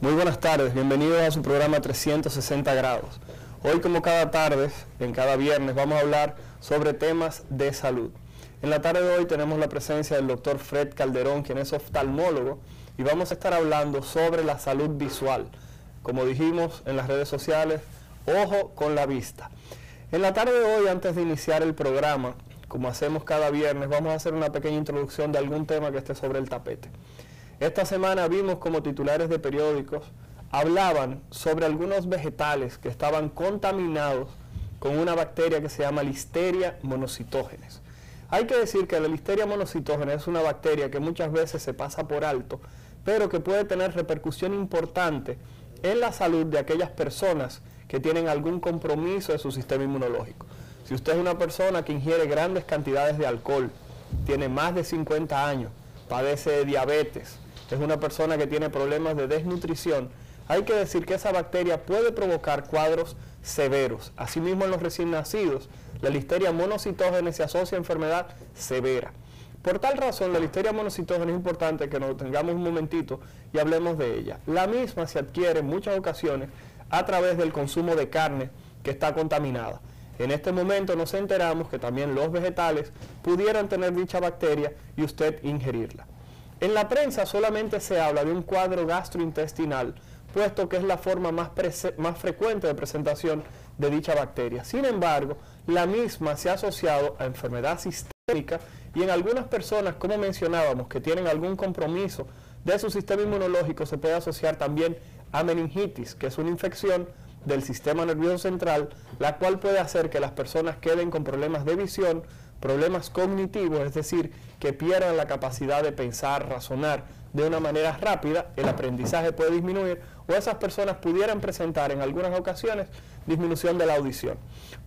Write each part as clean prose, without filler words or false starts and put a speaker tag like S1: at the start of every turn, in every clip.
S1: Muy buenas tardes, bienvenidos a su programa 360 grados. Hoy, como cada tarde, en cada viernes, vamos a hablar sobre temas de salud. En la tarde de hoy tenemos la presencia del doctor Fred Calderón, quien es oftalmólogo, y vamos a estar hablando sobre la salud visual. Como dijimos en las redes sociales, ojo con la vista. En la tarde de hoy, antes de iniciar el programa, como hacemos cada viernes, vamos a hacer una pequeña introducción de algún tema que esté sobre el tapete. Esta semana vimos como titulares de periódicos hablaban sobre algunos vegetales que estaban contaminados con una bacteria que se llama Listeria monocytogenes. Hay que decir que la Listeria monocytogenes es una bacteria que muchas veces se pasa por alto, pero que puede tener repercusión importante en la salud de aquellas personas que tienen algún compromiso de su sistema inmunológico. Si usted es una persona que ingiere grandes cantidades de alcohol, tiene más de 50 años, padece de diabetes, es una persona que tiene problemas de desnutrición, hay que decir que esa bacteria puede provocar cuadros severos. Asimismo, en los recién nacidos, la Listeria monocytogenes se asocia a enfermedad severa. Por tal razón, la Listeria monocytogenes es importante que nos tengamos un momentito y hablemos de ella. La misma se adquiere en muchas ocasiones a través del consumo de carne que está contaminada. En este momento nos enteramos que también los vegetales pudieran tener dicha bacteria y usted ingerirla. En la prensa solamente se habla de un cuadro gastrointestinal, puesto que es la forma más frecuente de presentación de dicha bacteria. Sin embargo, la misma se ha asociado a enfermedad sistémica y en algunas personas, como mencionábamos, que tienen algún compromiso de su sistema inmunológico, se puede asociar también a meningitis, que es una infección del sistema nervioso central, la cual puede hacer que las personas queden con problemas de visión, problemas cognitivos, es decir, que pierdan la capacidad de pensar, razonar de una manera rápida, el aprendizaje puede disminuir, o esas personas pudieran presentar en algunas ocasiones disminución de la audición.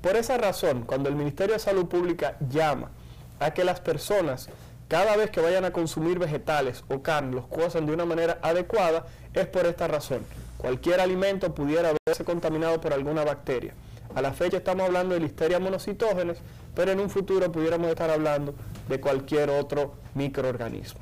S1: Por esa razón, cuando el Ministerio de Salud Pública llama a que las personas, cada vez que vayan a consumir vegetales o carne, los cocen de una manera adecuada, es por esta razón. Cualquier alimento pudiera haberse contaminado por alguna bacteria. A la fecha estamos hablando de Listeria monocytogenes, pero en un futuro pudiéramos estar hablando de cualquier otro microorganismo.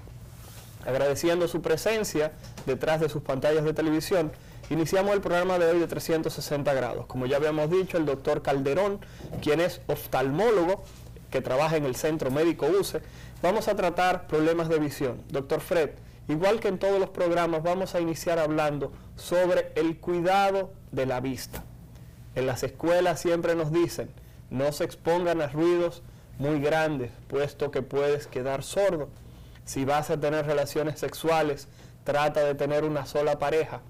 S1: Agradeciendo su presencia detrás de sus pantallas de televisión, iniciamos el programa de hoy de 360 grados. Como ya habíamos dicho, el doctor Calderón, quien es oftalmólogo, que trabaja en el Centro Médico UCE, vamos a tratar problemas de visión. Doctor Fred, igual que en todos los programas, vamos a iniciar hablando sobre el cuidado de la vista. En las escuelas siempre nos dicen, no se expongan a ruidos muy grandes, puesto que puedes quedar sordo. Si vas a tener relaciones sexuales, trata de tener una sola pareja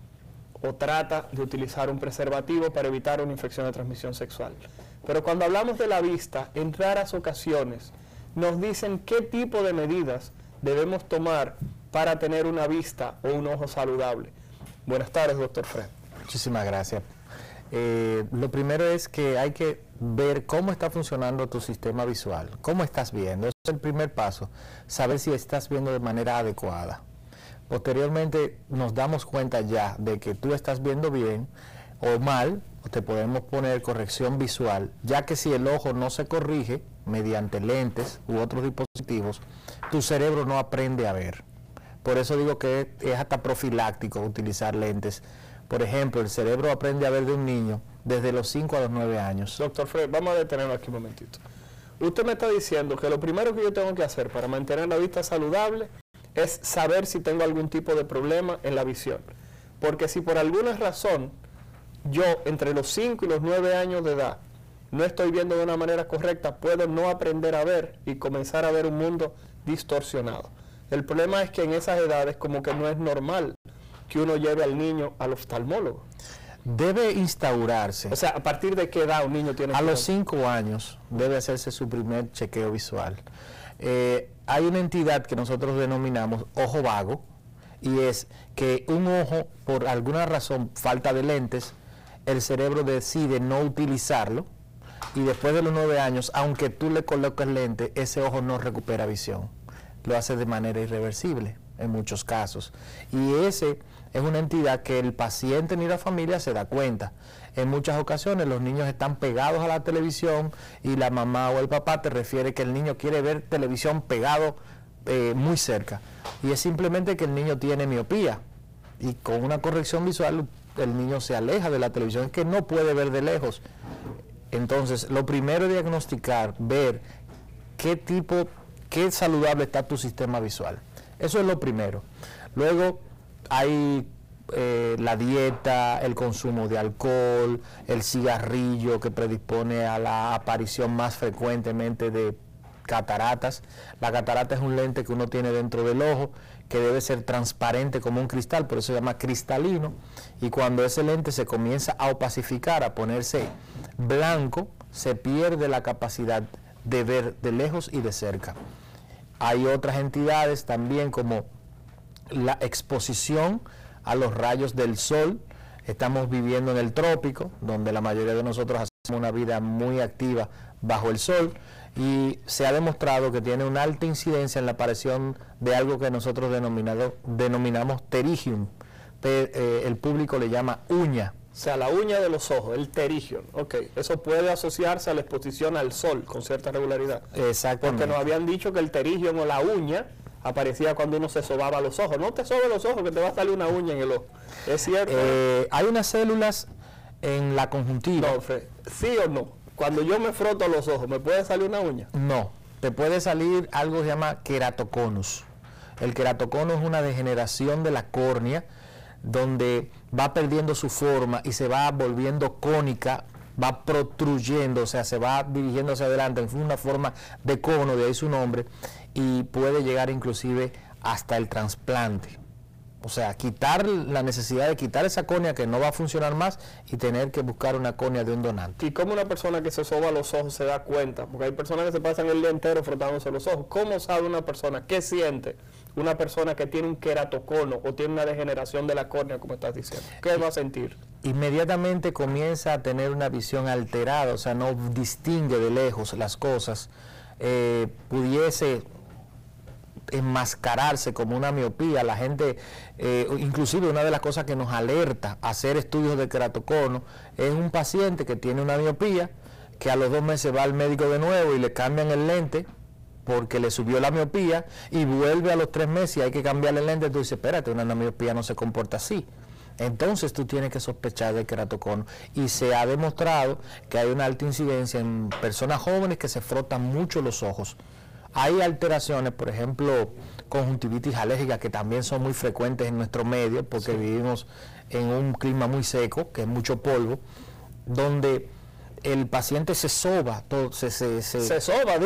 S1: o trata de utilizar un preservativo para evitar una infección de transmisión sexual. Pero cuando hablamos de la vista, en raras ocasiones nos dicen qué tipo de medidas debemos tomar para tener una vista o un ojo saludable. Buenas tardes, doctor Fred.
S2: Muchísimas gracias. Lo primero es que hay que ver cómo está funcionando tu sistema visual, cómo estás viendo. Ese es el primer paso, saber si estás viendo de manera adecuada. Posteriormente nos damos cuenta ya de que tú estás viendo bien o mal, o te podemos poner corrección visual, ya que si el ojo no se corrige mediante lentes u otros dispositivos, tu cerebro no aprende a ver. Por eso digo que es hasta profiláctico utilizar lentes. Por ejemplo, el cerebro aprende a ver de un niño desde los 5 a los 9 años.
S1: Doctor Fred, vamos a detenernos aquí un momentito. Usted me está diciendo que lo primero que yo tengo que hacer para mantener la vista saludable es saber si tengo algún tipo de problema en la visión. Porque si por alguna razón yo entre los 5 y los 9 años de edad no estoy viendo de una manera correcta, puedo no aprender a ver y comenzar a ver un mundo distorsionado. El problema es que en esas edades como que no es normal que uno lleve al niño al oftalmólogo.
S2: Debe instaurarse.
S1: O sea, ¿a partir de qué edad un niño tiene que ir?
S2: A los 5 años debe hacerse su primer chequeo visual. Hay una entidad que nosotros denominamos ojo vago, y es que un ojo, por alguna razón, falta de lentes, el cerebro decide no utilizarlo, y después de los 9 años, aunque tú le coloques lente, ese ojo no recupera visión. Lo hace de manera irreversible en muchos casos. Y ese es una entidad que el paciente ni la familia se da cuenta. En muchas ocasiones los niños están pegados a la televisión y la mamá o el papá te refiere que el niño quiere ver televisión pegado muy cerca. Y es simplemente que el niño tiene miopía. y con una corrección visual el niño se aleja de la televisión, es que no puede ver de lejos. Entonces, lo primero es diagnosticar, ver qué saludable está tu sistema visual. Eso es lo primero. Luego hay la dieta, el consumo de alcohol, el cigarrillo que predispone a la aparición más frecuentemente de cataratas. La catarata es un lente que uno tiene dentro del ojo que debe ser transparente como un cristal, por eso se llama cristalino, y cuando ese lente se comienza a opacificar, a ponerse blanco, se pierde la capacidad de ver de lejos y de cerca. Hay otras entidades también como la exposición a los rayos del sol. Estamos viviendo en el trópico, donde la mayoría de nosotros hacemos una vida muy activa bajo el sol, y se ha demostrado que tiene una alta incidencia en la aparición de algo que nosotros denominamos pterigium. El público le llama uña.
S1: O sea, la uña de los ojos, el pterigium. Ok, eso puede asociarse a la exposición al sol con cierta regularidad.
S2: Exactamente.
S1: Porque nos habían dicho que el pterigium o la uña aparecía cuando uno se sobaba los ojos. No te sobes los ojos que te va a salir una uña en el ojo. ¿Es cierto?
S2: Hay unas células en la conjuntiva.
S1: No, Fred, ¿sí o no? Cuando yo me froto los ojos, ¿me puede salir una uña?
S2: No, te puede salir algo que se llama queratoconus. El queratoconus es una degeneración de la córnea donde va perdiendo su forma y se va volviendo cónica, va protruyendo, o sea, se va dirigiendo hacia adelante en una forma de cono, de ahí su nombre, y puede llegar inclusive hasta el trasplante. O sea, quitar la necesidad de quitar esa córnea que no va a funcionar más y tener que buscar una córnea de un donante.
S1: ¿Y cómo una persona que se soba los ojos se da cuenta? Porque hay personas que se pasan el día entero frotándose los ojos. ¿Cómo sabe una persona? ¿Qué siente una persona que tiene un queratocono o tiene una degeneración de la córnea, como estás diciendo? ¿Qué va a sentir?
S2: Inmediatamente comienza a tener una visión alterada, o sea, no distingue de lejos las cosas. Pudiese enmascararse como una miopía. La gente, inclusive una de las cosas que nos alerta a hacer estudios de queratocono es un paciente que tiene una miopía, que a los 2 meses va al médico de nuevo y le cambian el lente porque le subió la miopía, y vuelve a los 3 meses y hay que cambiarle el lente. Tú dices, espérate, una miopía no se comporta así. Entonces tú tienes que sospechar de queratocono, y se ha demostrado que hay una alta incidencia en personas jóvenes que se frotan mucho los ojos. Hay alteraciones, por ejemplo, conjuntivitis alérgica, que también son muy frecuentes en nuestro medio, porque vivimos en un clima muy seco, que es mucho polvo, donde el paciente se soba, se frota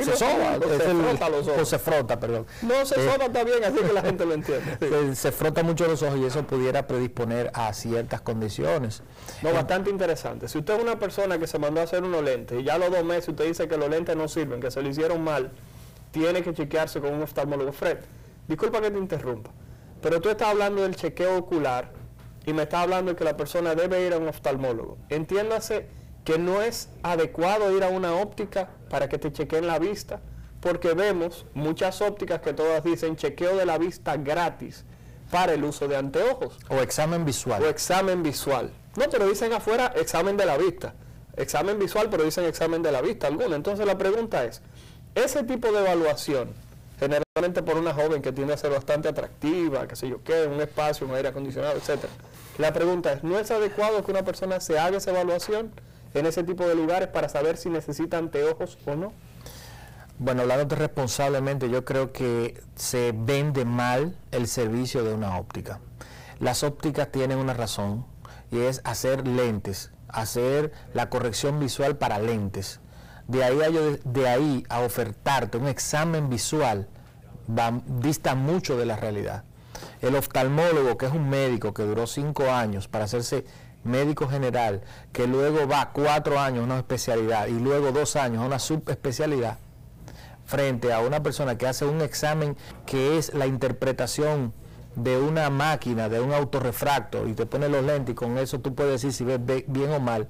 S2: los ojos. Se frota, perdón.
S1: No, se soba está bien, así que la gente lo entiende.
S2: Se frota mucho los ojos y eso pudiera predisponer a ciertas condiciones.
S1: No, bastante interesante. Si usted es una persona que se mandó a hacer unos lentes y ya a los 2 meses usted dice que los lentes no sirven, que se lo hicieron mal, tiene que chequearse con un oftalmólogo. Fred, disculpa que te interrumpa, pero tú estás hablando del chequeo ocular y me estás hablando de que la persona debe ir a un oftalmólogo. Entiéndase que no es adecuado ir a una óptica para que te chequeen la vista, porque vemos muchas ópticas que todas dicen chequeo de la vista gratis para el uso de anteojos.
S2: O examen visual.
S1: O examen visual. No, pero dicen afuera examen de la vista. Examen visual, pero dicen examen de la vista alguna. Entonces la pregunta es, ese tipo de evaluación, generalmente por una joven que tiende a ser bastante atractiva, qué sé yo qué, un espacio, un aire acondicionado, etcétera. La pregunta es, ¿no es adecuado que una persona se haga esa evaluación en ese tipo de lugares para saber si necesita anteojos o no?
S2: Bueno, hablándote responsablemente, yo creo que se vende mal el servicio de una óptica. Las ópticas tienen una razón, y es hacer lentes, hacer la corrección visual para lentes. De ahí a ofertarte un examen visual, dista mucho de la realidad. El oftalmólogo, que es un médico que duró 5 años para hacerse médico general, que luego va 4 años a una especialidad y luego 2 años a una subespecialidad, frente a una persona que hace un examen que es la interpretación de una máquina, de un autorrefracto, y te pone los lentes y con eso tú puedes decir si ves bien o mal,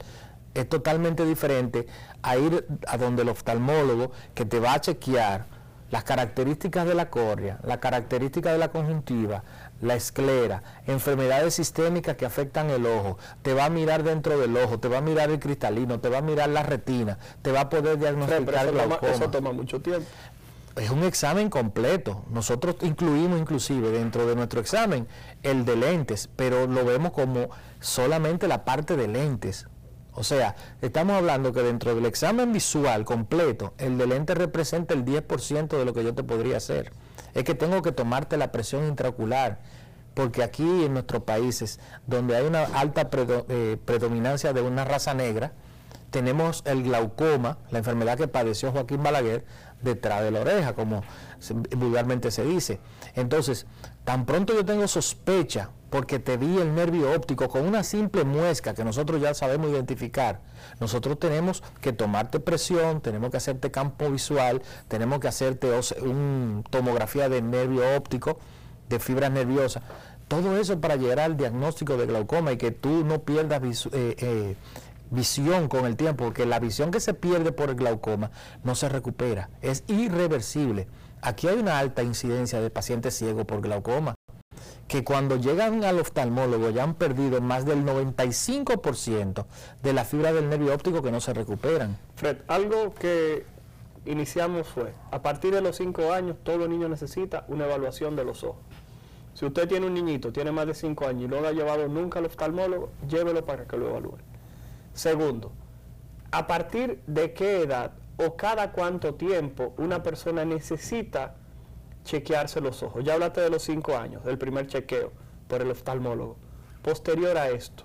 S2: es totalmente diferente a ir a donde el oftalmólogo, que te va a chequear las características de la córnea, las características de la conjuntiva, la esclera, enfermedades sistémicas que afectan el ojo, te va a mirar dentro del ojo, te va a mirar el cristalino, te va a mirar la retina, te va a poder diagnosticar glaucoma.
S1: Eso toma mucho tiempo.
S2: es un examen completo. Nosotros incluimos inclusive dentro de nuestro examen el de lentes, pero lo vemos como solamente la parte de lentes. O sea, estamos hablando que dentro del examen visual completo, el de lentes representa el 10% de lo que yo te podría hacer. Es que tengo que tomarte la presión intraocular, porque aquí en nuestros países, donde hay una alta predominancia de una raza negra, tenemos el glaucoma, la enfermedad que padeció Joaquín Balaguer, detrás de la oreja, como vulgarmente se dice. Entonces, tan pronto yo tengo sospecha, porque te vi el nervio óptico con una simple muesca que nosotros ya sabemos identificar, nosotros tenemos que tomarte presión, tenemos que hacerte campo visual, tenemos que hacerte una tomografía de nervio óptico, de fibras nerviosas, todo eso para llegar al diagnóstico de glaucoma y que tú no pierdas visión con el tiempo, porque la visión que se pierde por el glaucoma no se recupera, es irreversible. Aquí hay una alta incidencia de pacientes ciegos por glaucoma, que cuando llegan al oftalmólogo ya han perdido más del 95% de la fibra del nervio óptico que no se recuperan.
S1: Fred, algo que iniciamos fue, a partir de los 5 años, todo niño necesita una evaluación de los ojos. Si usted tiene un niñito, tiene más de 5 años y no lo ha llevado nunca al oftalmólogo, llévelo para que lo evalúe. Segundo, ¿a partir de qué edad o cada cuánto tiempo una persona necesita chequearse los ojos? Ya hablaste de los 5 años, del primer chequeo por el oftalmólogo. Posterior a esto,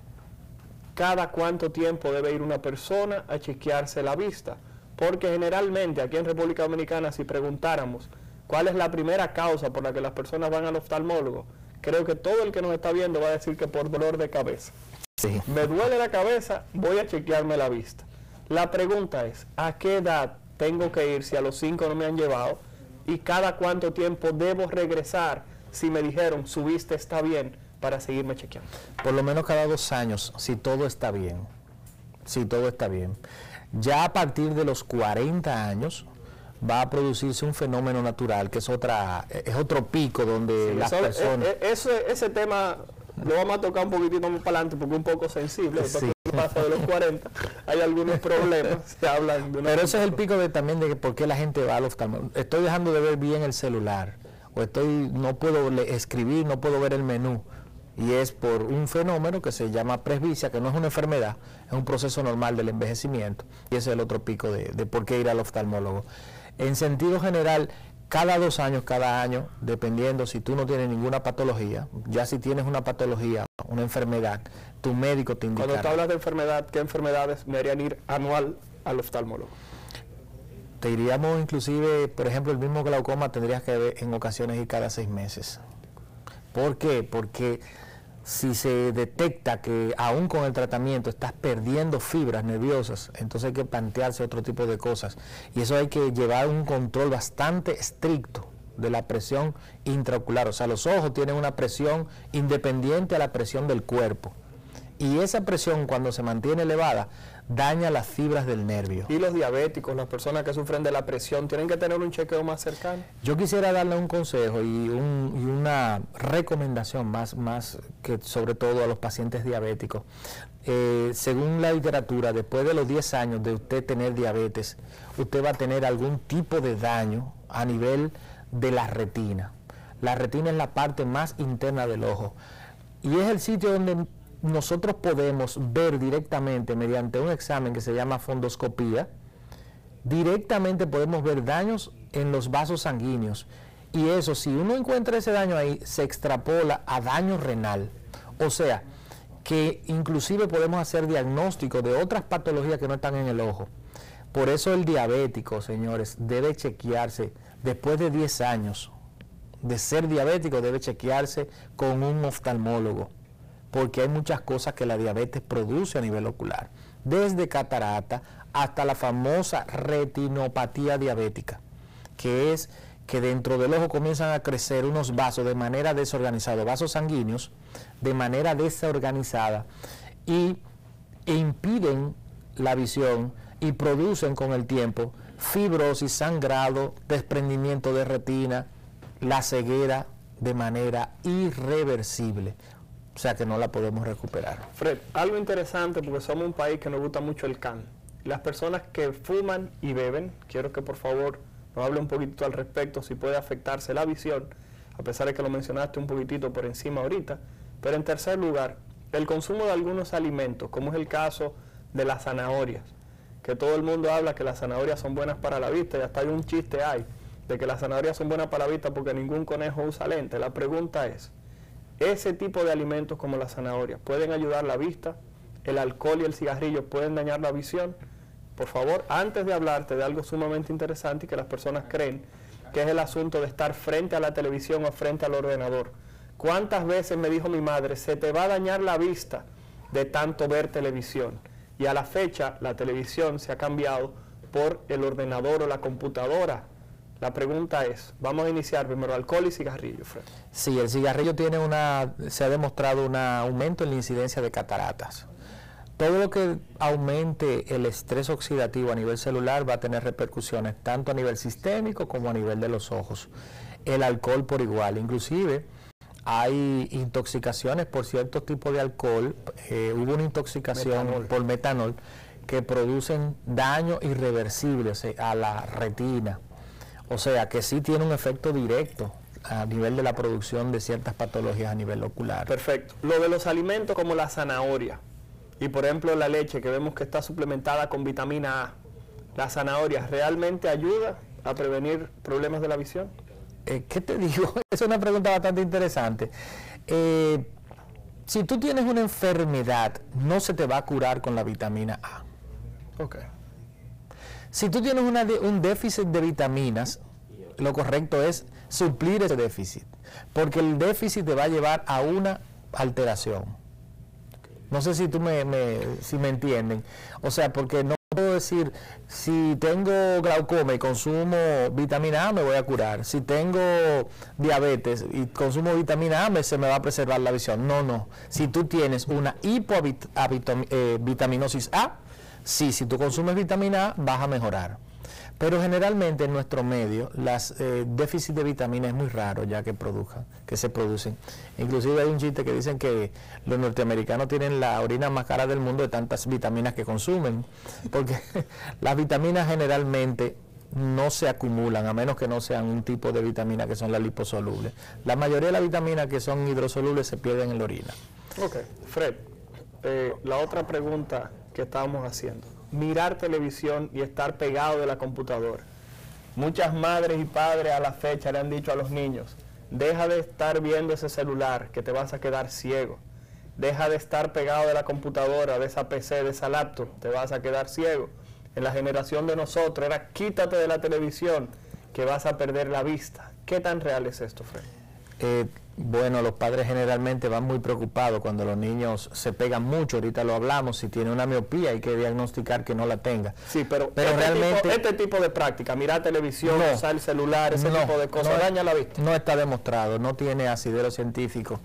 S1: ¿cada cuánto tiempo debe ir una persona a chequearse la vista? Porque generalmente aquí en República Dominicana, si preguntáramos cuál es la primera causa por la que las personas van al oftalmólogo, creo que todo el que nos está viendo va a decir que por dolor de cabeza.
S2: Sí.
S1: Me duele la cabeza, voy a chequearme la vista. La pregunta es, ¿a qué edad tengo que ir si a los 5 no me han llevado? ¿Y cada cuánto tiempo debo regresar si me dijeron su vista está bien para seguirme chequeando?
S2: Por lo menos cada 2 años, si todo está bien. Si todo está bien. Ya a partir de los 40 años va a producirse un fenómeno natural, que es otro pico donde
S1: Sí,
S2: las personas...
S1: ese tema lo vamos a tocar un poquitito más para adelante porque es un poco sensible.
S2: Sí.
S1: Pasa de los 40, hay algunos problemas, se hablan de una...
S2: Pero ese es el pico también de que por qué la gente va al oftalmólogo. Estoy dejando de ver bien el celular, o no puedo escribir, no puedo ver el menú, y es por un fenómeno que se llama presbicia, que no es una enfermedad, es un proceso normal del envejecimiento, y ese es el otro pico de por qué ir al oftalmólogo. En sentido general, cada 2 años, cada año, dependiendo si tú no tienes ninguna patología, ya si tienes una patología, una enfermedad, tu médico te indicará.
S1: Cuando tú hablas de enfermedad, ¿qué enfermedades me harían ir anual al oftalmólogo?
S2: Te diríamos inclusive, por ejemplo, el mismo glaucoma tendrías que ver en ocasiones ir cada 6 meses. ¿Por qué? Porque si se detecta que aún con el tratamiento estás perdiendo fibras nerviosas, entonces hay que plantearse otro tipo de cosas. Y eso hay que llevar un control bastante estricto de la presión intraocular. O sea, los ojos tienen una presión independiente a la presión del cuerpo. Y esa presión, cuando se mantiene elevada, daña las fibras del nervio.
S1: ¿Y los diabéticos, las personas que sufren de la presión, tienen que tener un chequeo más cercano?
S2: Yo quisiera darle un consejo y una recomendación más que sobre todo a los pacientes diabéticos. Según la literatura, después de los 10 años de usted tener diabetes, usted va a tener algún tipo de daño a nivel de la retina. La retina es la parte más interna del ojo y es el sitio donde nosotros podemos ver directamente mediante un examen que se llama fundoscopía. Directamente podemos ver daños en los vasos sanguíneos y eso, si uno encuentra ese daño ahí, se extrapola a daño renal. O sea, que inclusive podemos hacer diagnóstico de otras patologías que no están en el ojo. Por eso el diabético, señores, debe chequearse después de 10 años de ser diabético, debe chequearse con un oftalmólogo, porque hay muchas cosas que la diabetes produce a nivel ocular, desde catarata hasta la famosa retinopatía diabética, que es que dentro del ojo comienzan a crecer unos vasos de manera desorganizada, vasos sanguíneos de manera desorganizada, e impiden la visión y producen con el tiempo fibrosis, sangrado, desprendimiento de retina, la ceguera de manera irreversible. O sea que no la podemos recuperar.
S1: Fred, algo interesante porque somos un país que nos gusta mucho el can. Las personas que fuman y beben, quiero que por favor nos hable un poquito al respecto, si puede afectarse la visión, a pesar de que lo mencionaste un poquitito por encima ahorita. Pero en tercer lugar, el consumo de algunos alimentos, como es el caso de las zanahorias, que todo el mundo habla que las zanahorias son buenas para la vista, y hasta hay un chiste de que las zanahorias son buenas para la vista porque ningún conejo usa lente. La pregunta es, ¿ese tipo de alimentos como las zanahorias pueden ayudar la vista? ¿El alcohol y el cigarrillo pueden dañar la visión? Por favor, antes de hablarte de algo sumamente interesante y que las personas creen, que es el asunto de estar frente a la televisión o frente al ordenador. ¿Cuántas veces me dijo mi madre, se te va a dañar la vista de tanto ver televisión? Y a la fecha, la televisión se ha cambiado por el ordenador o la computadora. La pregunta es, vamos a iniciar primero, alcohol y cigarrillo, Fred.
S2: Sí, el cigarrillo se ha demostrado un aumento en la incidencia de cataratas. Todo lo que aumente el estrés oxidativo a nivel celular va a tener repercusiones tanto a nivel sistémico como a nivel de los ojos. El alcohol por igual, inclusive hay intoxicaciones por ciertos tipos de alcohol. Hubo una intoxicación por metanol que producen daño irreversible, o sea, a la retina. O sea, que sí tiene un efecto directo a nivel de la producción de ciertas patologías a nivel ocular.
S1: Perfecto. Lo de los alimentos como la zanahoria y por ejemplo la leche, que vemos que está suplementada con vitamina A, ¿la zanahoria realmente ayuda a prevenir problemas de la visión?
S2: ¿Qué te digo? Es una pregunta bastante interesante. Si tú tienes una enfermedad, no se te va a curar con la vitamina A.
S1: Ok.
S2: Si tú tienes un déficit de vitaminas, lo correcto es suplir ese déficit, porque el déficit te va a llevar a una alteración. No sé si si me entienden. O sea, porque no puedo decir, si tengo glaucoma y consumo vitamina A, me voy a curar. Si tengo diabetes y consumo vitamina A, se me va a preservar la visión. No. Si tú tienes una hipovitaminosis A, sí, si tú consumes vitamina A, vas a mejorar. Pero generalmente en nuestro medio, las déficits de vitamina es muy raro ya que se producen. Inclusive hay un chiste que dicen que los norteamericanos tienen la orina más cara del mundo de tantas vitaminas que consumen, porque las vitaminas generalmente no se acumulan, a menos que no sean un tipo de vitamina que son las liposolubles. La mayoría de las vitaminas que son hidrosolubles se pierden en la orina.
S1: Ok, Fred, la otra pregunta que estábamos haciendo. Mirar televisión y estar pegado de la computadora. Muchas madres y padres a la fecha le han dicho a los niños, deja de estar viendo ese celular que te vas a quedar ciego. Deja de estar pegado de la computadora, de esa PC, de esa laptop, te vas a quedar ciego. En la generación de nosotros era quítate de la televisión que vas a perder la vista. ¿Qué tan real es esto, Fred?
S2: Bueno, los padres generalmente van muy preocupados cuando los niños se pegan mucho. Ahorita lo hablamos, si tiene una miopía hay que diagnosticar que no la tenga.
S1: Sí, pero realmente este tipo de práctica, mirar televisión, usar el celular, ese tipo de cosas, daña la vista.
S2: No está demostrado, no tiene asidero científico.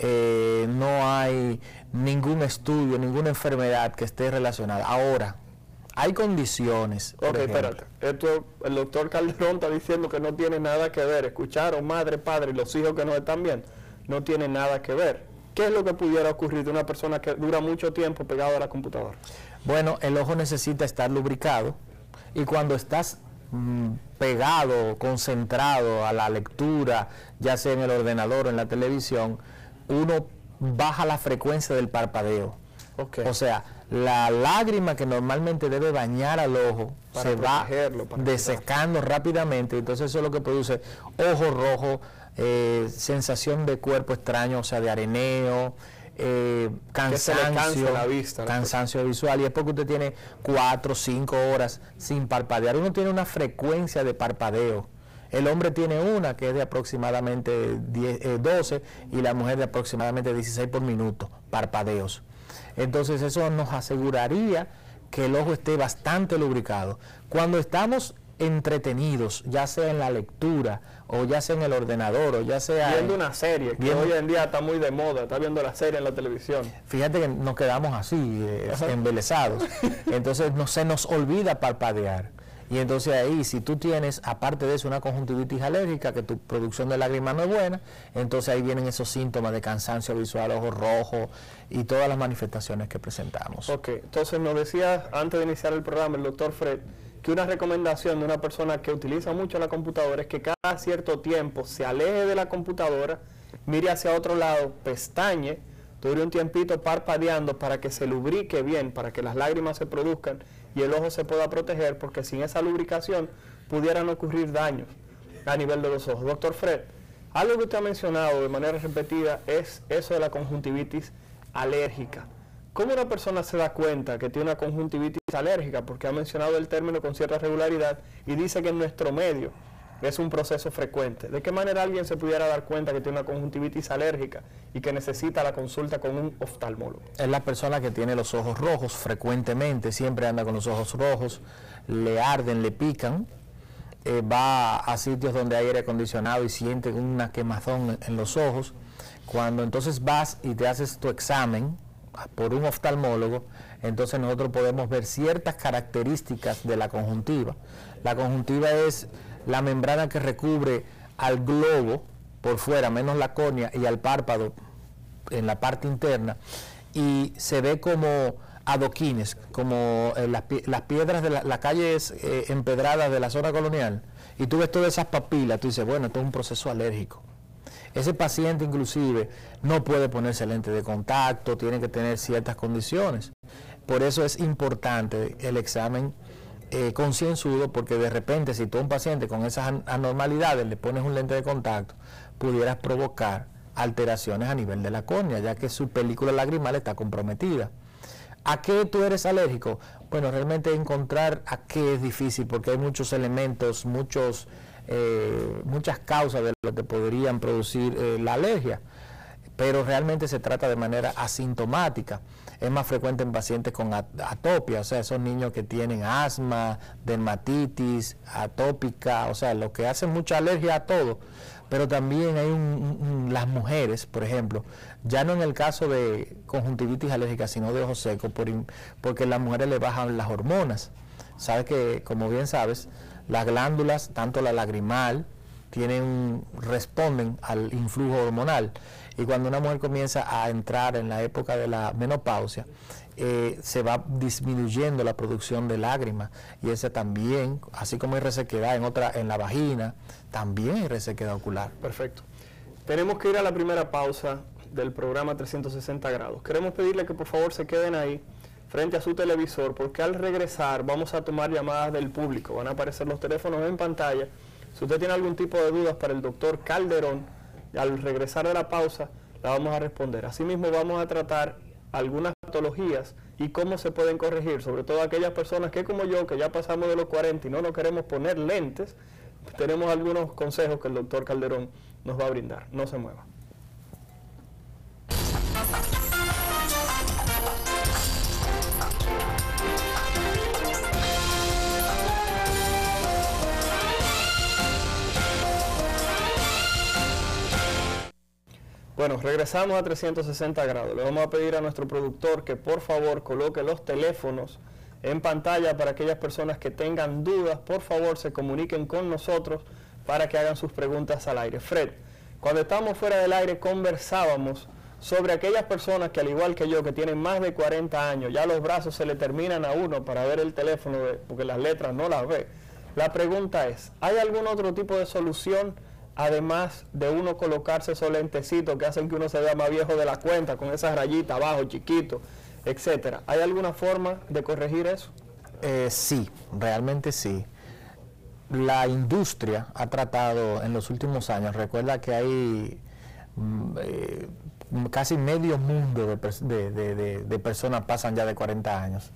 S2: No hay ningún estudio, ninguna enfermedad que esté relacionada. Ahora, hay condiciones.
S1: Ok, espérate. Esto, el doctor Calderón está diciendo que no tiene nada que ver. Escucharon, madre, padre y los hijos que nos están viendo, no tiene nada que ver. ¿Qué es lo que pudiera ocurrir de una persona que dura mucho tiempo pegado a la computadora?
S2: Bueno, el ojo necesita estar lubricado y cuando estás pegado, concentrado a la lectura, ya sea en el ordenador o en la televisión, uno baja la frecuencia del parpadeo.
S1: Okay.
S2: O sea, la lágrima que normalmente debe bañar al ojo se va desecando rápidamente, entonces eso es lo que produce ojo rojo, sensación de cuerpo extraño, o sea, de areneo, cansancio,
S1: la vista, ¿no?
S2: Cansancio visual, y es porque usted tiene 4 o 5 horas sin parpadear. Uno tiene una frecuencia de parpadeo. El hombre tiene una que es de aproximadamente 12 y la mujer de aproximadamente 16 por minuto, parpadeos. Entonces eso nos aseguraría que el ojo esté bastante lubricado. Cuando estamos entretenidos, ya sea en la lectura, o ya sea en el ordenador, o ya sea...
S1: Viendo una serie, que hoy en día está muy de moda, está viendo la serie en la televisión.
S2: Fíjate que nos quedamos así, embelesados. Entonces se nos olvida parpadear. Y entonces ahí, si tú tienes, aparte de eso, una conjuntivitis alérgica, que tu producción de lágrimas no es buena, entonces ahí vienen esos síntomas de cansancio visual, ojo rojo y todas las manifestaciones que presentamos.
S1: Ok, entonces nos decía antes de iniciar el programa el doctor Fred que una recomendación de una persona que utiliza mucho la computadora es que cada cierto tiempo se aleje de la computadora, mire hacia otro lado, pestañe, dure un tiempito parpadeando para que se lubrique bien, para que las lágrimas se produzcan y el ojo se pueda proteger, porque sin esa lubricación pudieran ocurrir daños a nivel de los ojos. Doctor Fred, algo que usted ha mencionado de manera repetida es eso de la conjuntivitis alérgica. ¿Cómo una persona se da cuenta que tiene una conjuntivitis alérgica? Porque ha mencionado el término con cierta regularidad y dice que en nuestro medio es un proceso frecuente. ¿De qué manera alguien se pudiera dar cuenta que tiene una conjuntivitis alérgica y que necesita la consulta con un oftalmólogo?
S2: Es la persona que tiene los ojos rojos frecuentemente, siempre anda con los ojos rojos, le arden, le pican, va a sitios donde hay aire acondicionado y siente una quemazón en los ojos. Cuando entonces vas y te haces tu examen por un oftalmólogo, entonces nosotros podemos ver ciertas características de la conjuntiva. La conjuntiva es la membrana que recubre al globo por fuera, menos la córnea, y al párpado en la parte interna, y se ve como adoquines, como las piedras de las calles empedradas de la zona colonial, y tú ves todas esas papilas, tú dices, bueno, esto es un proceso alérgico. Ese paciente inclusive no puede ponerse lente de contacto, tiene que tener ciertas condiciones. Por eso es importante el examen concienzudo, porque de repente si tú a un paciente con esas anormalidades le pones un lente de contacto, pudieras provocar alteraciones a nivel de la córnea, ya que su película lagrimal está comprometida. ¿A qué tú eres alérgico? Bueno, realmente encontrar a qué es difícil, porque hay muchos elementos, muchas causas de lo que podrían producir la alergia, pero realmente se trata de manera asintomática. Es más frecuente en pacientes con atopia, o sea, esos niños que tienen asma, dermatitis atópica, o sea, lo que hace mucha alergia a todo. Pero también hay las mujeres, por ejemplo, ya no en el caso de conjuntivitis alérgica, sino de ojos secos, porque a las mujeres le bajan las hormonas. Sabes que, como bien sabes, las glándulas, tanto la lagrimal, responden al influjo hormonal, y cuando una mujer comienza a entrar en la época de la menopausia, se va disminuyendo la producción de lágrimas, y esa también, así como hay resequedad en la vagina, también hay resequedad ocular.
S1: Perfecto. Tenemos que ir a la primera pausa del programa 360 grados. Queremos pedirle que por favor se queden ahí frente a su televisor, porque al regresar vamos a tomar llamadas del público. Van a aparecer los teléfonos en pantalla. Si usted tiene algún tipo de dudas para el doctor Calderón, al regresar de la pausa la vamos a responder. Asimismo vamos a tratar algunas patologías y cómo se pueden corregir, sobre todo aquellas personas que, como yo, que ya pasamos de los 40 y no nos queremos poner lentes. Tenemos algunos consejos que el doctor Calderón nos va a brindar. No se mueva. Bueno, regresamos a 360 grados. Le vamos a pedir a nuestro productor que por favor coloque los teléfonos en pantalla para aquellas personas que tengan dudas. Por favor, se comuniquen con nosotros para que hagan sus preguntas al aire. Fred, cuando estábamos fuera del aire conversábamos sobre aquellas personas que, al igual que yo, que tienen más de 40 años, ya los brazos se le terminan a uno para ver el teléfono, porque las letras no las ve. La pregunta es, ¿hay algún otro tipo de solución, además de uno colocarse esos lentecitos que hacen que uno se vea más viejo de la cuenta, con esas rayitas abajo, chiquito, etcétera? ¿Hay alguna forma de corregir eso?
S2: Sí, realmente sí. La industria ha tratado en los últimos años, recuerda que hay casi medio mundo de personas pasan ya de 40 años,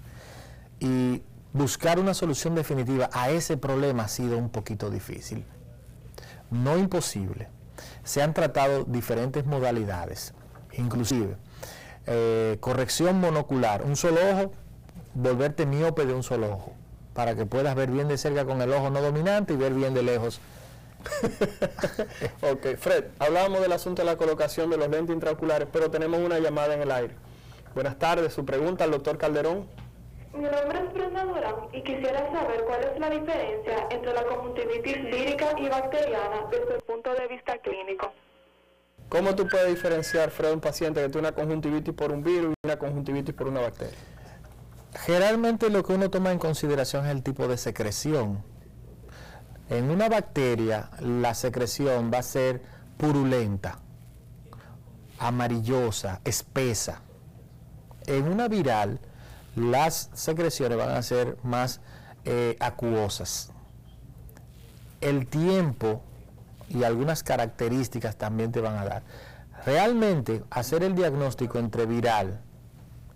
S2: y buscar una solución definitiva a ese problema ha sido un poquito difícil. No imposible. Se han tratado diferentes modalidades, inclusive corrección monocular, un solo ojo, volverte miope de un solo ojo, para que puedas ver bien de cerca con el ojo no dominante y ver bien de lejos.
S1: Ok, Fred, hablábamos del asunto de la colocación de los lentes intraoculares, pero tenemos una llamada en el aire. Buenas tardes, su pregunta al doctor Calderón.
S3: Mi nombre es Brenda Durán y quisiera saber cuál es la diferencia entre la conjuntivitis vírica y bacteriana desde el punto de vista clínico.
S1: ¿Cómo tú puedes diferenciar, Fred, un paciente que tiene una conjuntivitis por un virus y una conjuntivitis por una bacteria?
S2: Generalmente lo que uno toma en consideración es el tipo de secreción. En una bacteria la secreción va a ser purulenta, amarillosa, espesa. En una viral las secreciones van a ser más acuosas. El tiempo y algunas características también te van a dar. Realmente hacer el diagnóstico entre viral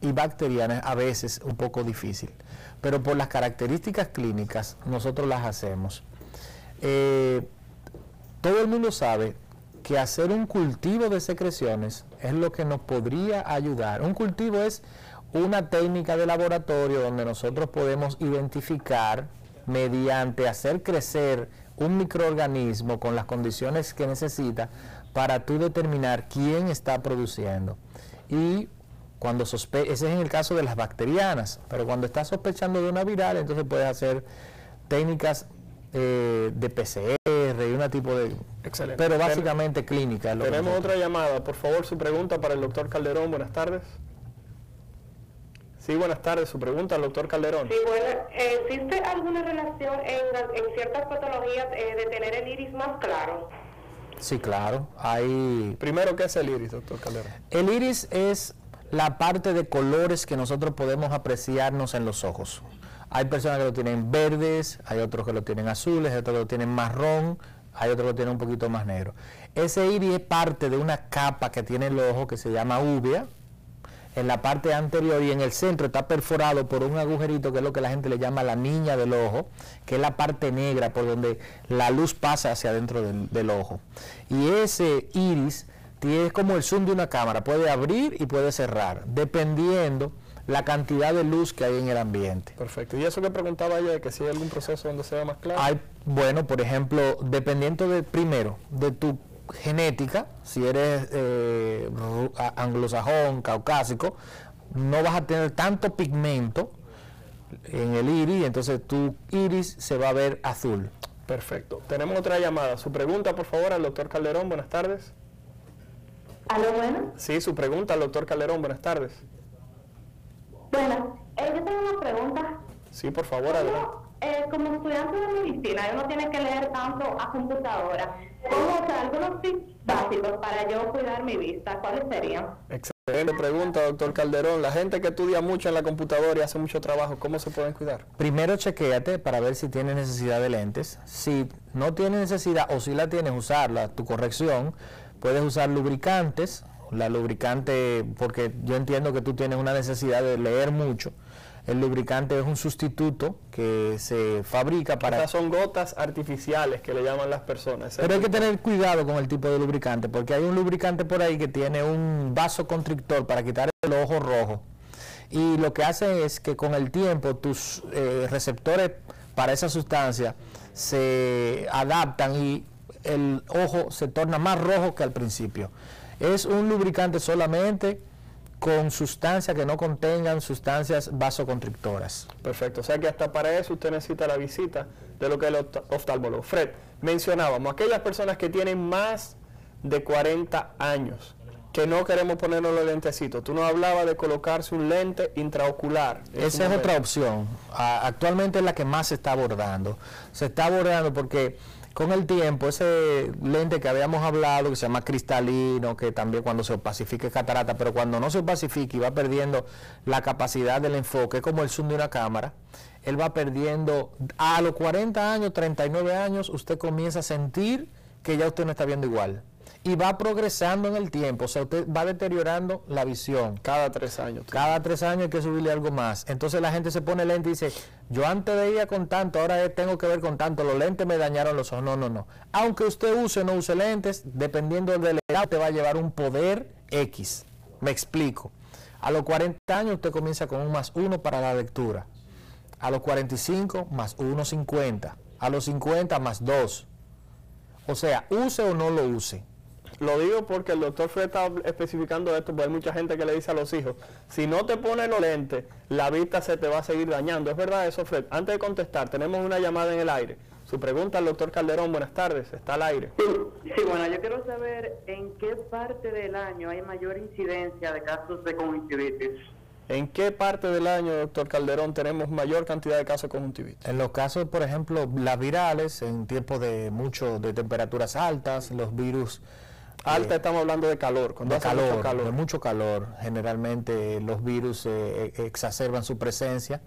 S2: y bacteriana a veces un poco difícil, pero por las características clínicas nosotros las hacemos. Todo el mundo sabe que hacer un cultivo de secreciones es lo que nos podría ayudar. Un cultivo es una técnica de laboratorio donde nosotros podemos identificar mediante hacer crecer un microorganismo con las condiciones que necesita para tú determinar quién está produciendo. Y cuando ese es en el caso de las bacterianas, pero cuando estás sospechando de una viral, entonces puedes hacer técnicas de PCR y un tipo de...
S1: Excelente.
S2: Pero básicamente clínica.
S1: Tenemos otra llamada. Por favor, su pregunta para el doctor Calderón. Buenas tardes. Sí, buenas tardes. Su pregunta al doctor Calderón.
S3: Sí, bueno, ¿existe alguna relación en ciertas patologías de tener el iris más claro?
S2: Sí, claro. Hay...
S1: Primero, ¿qué es el iris, doctor Calderón?
S2: El iris es la parte de colores que nosotros podemos apreciarnos en los ojos. Hay personas que lo tienen verdes, hay otros que lo tienen azules, hay otros que lo tienen marrón, hay otros que lo tienen un poquito más negro. Ese iris es parte de una capa que tiene el ojo que se llama úvea. En la parte anterior y en el centro está perforado por un agujerito que es lo que la gente le llama la niña del ojo, que es la parte negra por donde la luz pasa hacia adentro del ojo. Y ese iris es como el zoom de una cámara, puede abrir y puede cerrar, dependiendo la cantidad de luz que hay en el ambiente.
S1: Perfecto. Y eso que preguntaba ella, de que si hay algún proceso donde se ve más claro.
S2: Bueno, por ejemplo, dependiendo primero de tu genética, si eres anglosajón, caucásico, no vas a tener tanto pigmento en el iris, entonces tu iris se va a ver azul.
S1: Perfecto. Tenemos otra llamada. Su pregunta, por favor, al doctor Calderón. Buenas tardes.
S3: ¿Aló, bueno?
S1: Sí, su pregunta al doctor Calderón. Buenas tardes.
S3: Bueno, yo tengo una pregunta.
S1: Sí, por favor, adelante.
S3: Como estudiante de medicina, uno tiene que leer tanto a computadora. ¿Cómo, algunos tips básicos para yo cuidar mi vista? ¿Cuáles serían?
S1: Excelente pregunta, doctor Calderón. La gente que estudia mucho en la computadora y hace mucho trabajo, ¿cómo se pueden cuidar?
S2: Primero chequéate para ver si tiene necesidad de lentes. Si no tiene necesidad o si la tienes, usarla, tu corrección. Puedes usar lubricantes. La lubricante, porque yo entiendo que tú tienes una necesidad de leer mucho. El lubricante es un sustituto que se fabrica para...
S1: Estas son gotas artificiales que le llaman las personas.
S2: Pero hay que tener cuidado con el tipo de lubricante, porque hay un lubricante por ahí que tiene un vasoconstrictor para quitar el ojo rojo. Y lo que hace es que con el tiempo tus receptores para esa sustancia se adaptan y el ojo se torna más rojo que al principio. Es un lubricante solamente con sustancias que no contengan sustancias vasoconstrictoras.
S1: Perfecto, o sea que hasta para eso usted necesita la visita de lo que es el oftalmólogo. Fred, mencionábamos aquellas personas que tienen más de 40 años, que no queremos ponernos los lentecitos. Tú nos hablabas de colocarse un lente intraocular.
S2: Esa es otra opción. Actualmente es la que más se está abordando. Se está abordando porque con el tiempo, ese lente que habíamos hablado, que se llama cristalino, que también cuando se opacifica es catarata, pero cuando no se opacifica y va perdiendo la capacidad del enfoque, como el zoom de una cámara, él va perdiendo, a los 40 años, 39 años, usted comienza a sentir que ya usted no está viendo igual. Y va progresando en el tiempo, o sea, usted va deteriorando la visión.
S1: Cada 3 años.
S2: Cada 3 años hay que subirle algo más. Entonces la gente se pone lente y dice, yo antes veía con tanto, ahora tengo que ver con tanto, los lentes me dañaron los ojos. No, no, no. Aunque usted use o no use lentes, dependiendo de la edad, te va a llevar un poder X. Me explico. A los 40 años usted comienza con un +1 para la lectura. A los 45, +1, 50. A los 50, +2. O sea, use o no lo use.
S1: Lo digo porque el doctor Fred está especificando esto, porque hay mucha gente que le dice a los hijos, si no te pones los lentes, la vista se te va a seguir dañando. ¿Es verdad eso, Fred? Antes de contestar, tenemos una llamada en el aire. Su pregunta al doctor Calderón, buenas tardes, está al aire.
S4: Sí, bueno, yo quiero saber en qué parte del año hay mayor incidencia de casos de conjuntivitis.
S1: ¿En qué parte del año, doctor Calderón, tenemos mayor cantidad de casos de conjuntivitis?
S2: En los casos, por ejemplo, las virales, en tiempos de temperaturas altas, los virus...
S1: Alta estamos hablando de calor.
S2: De mucho calor. Generalmente los virus exacerban su presencia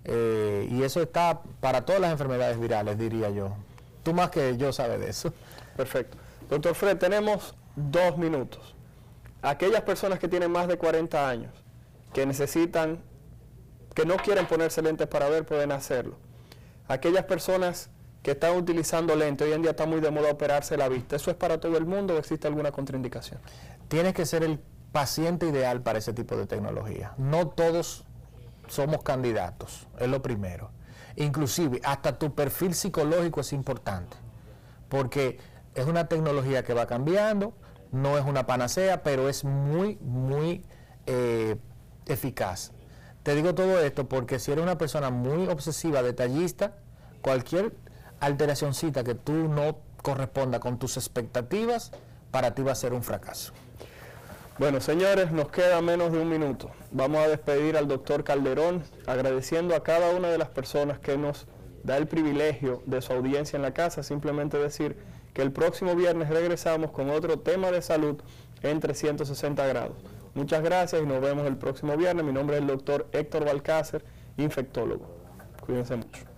S2: y eso está para todas las enfermedades virales, diría yo. Tú más que yo sabes de eso.
S1: Perfecto. Doctor Fred, tenemos 2 minutos. Aquellas personas que tienen más de 40 años, que no quieren ponerse lentes para ver, pueden hacerlo. Aquellas personas que están utilizando lentes, hoy en día está muy de moda operarse la vista. ¿Eso es para todo el mundo o existe alguna contraindicación?
S2: Tienes que ser el paciente ideal para ese tipo de tecnología. No todos somos candidatos, es lo primero. Inclusive, hasta tu perfil psicológico es importante, porque es una tecnología que va cambiando, no es una panacea, pero es muy, muy eficaz. Te digo todo esto porque si eres una persona muy obsesiva, detallista, cualquier alteracioncita que tú no corresponda con tus expectativas, para ti va a ser un fracaso.
S1: Bueno, señores, nos queda menos de 1 minuto. Vamos a despedir al doctor Calderón, agradeciendo a cada una de las personas que nos da el privilegio de su audiencia en la casa. Simplemente decir que el próximo viernes regresamos con otro tema de salud en 360 grados. Muchas gracias y nos vemos el próximo viernes. Mi nombre es el doctor Héctor Balcácer, infectólogo. Cuídense mucho.